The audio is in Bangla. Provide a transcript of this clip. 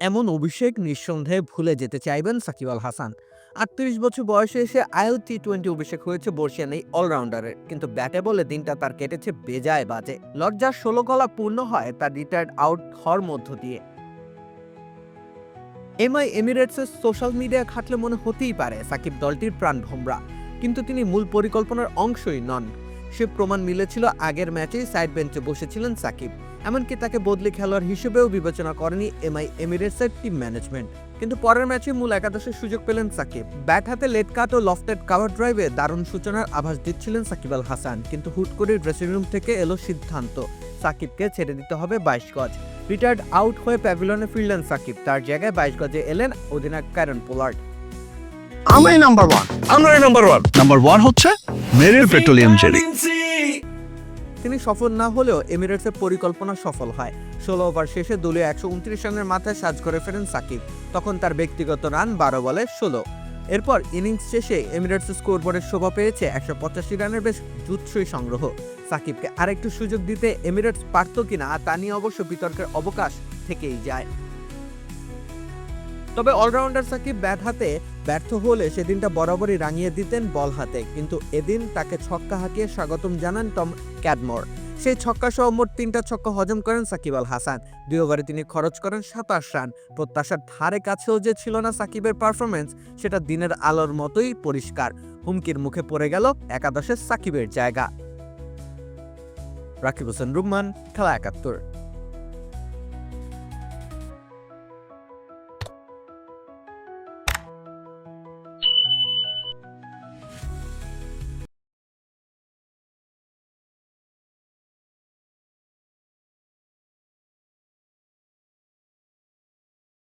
এমন অভিষেক নিঃসন্দেহে ভুলে যেতে চাইবেন সাকিব আল হাসান। ৩৮ বছর বয়সে এসে আইএল টি-20 অভিষেক হয়েছে বর্ষিয়ান এই অলরাউন্ডারের, কিন্তু ব্যাটে বলে দিনটা তার কেটেছে বেজায় বাজে। লজ্জার ১৬ গলা পূর্ণ হয় তার রিটায়ার্ড আউট হওয়ার মধ্য দিয়ে। এমিরেটসের সোশ্যাল মিডিয়া ঘাটলে মনে হতেই পারে সাকিব দলটির প্রাণভোমরা, কিন্তু তিনি মূল পরিকল্পনার অংশই নন। সে প্রমাণ মিলেছিল আগের ম্যাচেই সাইড বেঞ্চে বসেছিলেন সাকিব। এমনকি তাকে বদলি খেলোয়াড় হিসেবেও বিবেচনা করেনি এমিরেটসের টিম ম্যানেজমেন্ট। কিন্তু পরের ম্যাচে মূল একাদশের সুযোগ পেলেন সাকিব। ব্যাট হাতে লেট কাট ও লফটেড কাভার ড্রাইভে দারুণ সূচনার আভাস দিচ্ছিলেন সাকিব আল হাসান, কিন্তু হুট করে ড্রেসিং রুম থেকে এলো সিদ্ধান্ত সাকিবকে ছেড়ে দিতে হবে 22 গজ। রিটায়ার্ড আউট হয়ে প্যাভিলিয়নে ফিরলেন সাকিব, তার জায়গায় 22 গজে এলেন অধিনায়ক ক্যারন পোলার্ড। আমরাই নাম্বার ওয়ান। নাম্বার ওয়ান হচ্ছে মেরিল পেট্রোলিয়াম জেলি। তিনি সফল না হলেও এমিরেটসের পরিকল্পনা সফল হয়। 16 ওভার শেষে দলীয় 129 রানের মাথায় সাজ করে ফেরেন সাকিব। তখন তার ব্যক্তিগত রান 12 বলে 16। এরপর ইনিংস শেষে এমিরেটস স্কোরবোর্ডের শোভা পেয়েছে 185 রানের বেশ জুৎসই সংগ্রহ। সাকিবকে আরেকটু সুযোগ দিতে এমিরেটস পারত কিনা তা নিয়ে অবশ্য বিতর্কের অবকাশ থেকেই যায়। তবে অলরাউন্ডার সাকিব ব্যাট হাতে ব্যর্থ হলে সেদিনটা বরাবরই রাঙিয়ে দিতেন বল হাতে, কিন্তু এদিন তাকে ছক্কা হাঁকিয়ে স্বাগতম জানান টম ক্যাডমোর। সেই ছক্কা সহ মোট 3টা ছক্কা হজম করেন সাকিব আল হাসান। 2 ওভারে তিনি খরচ করেন 27 রান। প্রত্যাশার ধারে কাছেও যে ছিল না সাকিবের পারফরমেন্স, সেটা দিনের আলোর মতোই পরিষ্কার। হুমকির মুখে পড়ে গেল একাদশের সাকিবের জায়গা। রাকিব হোসেন রুম্মান, খেলা ৭১।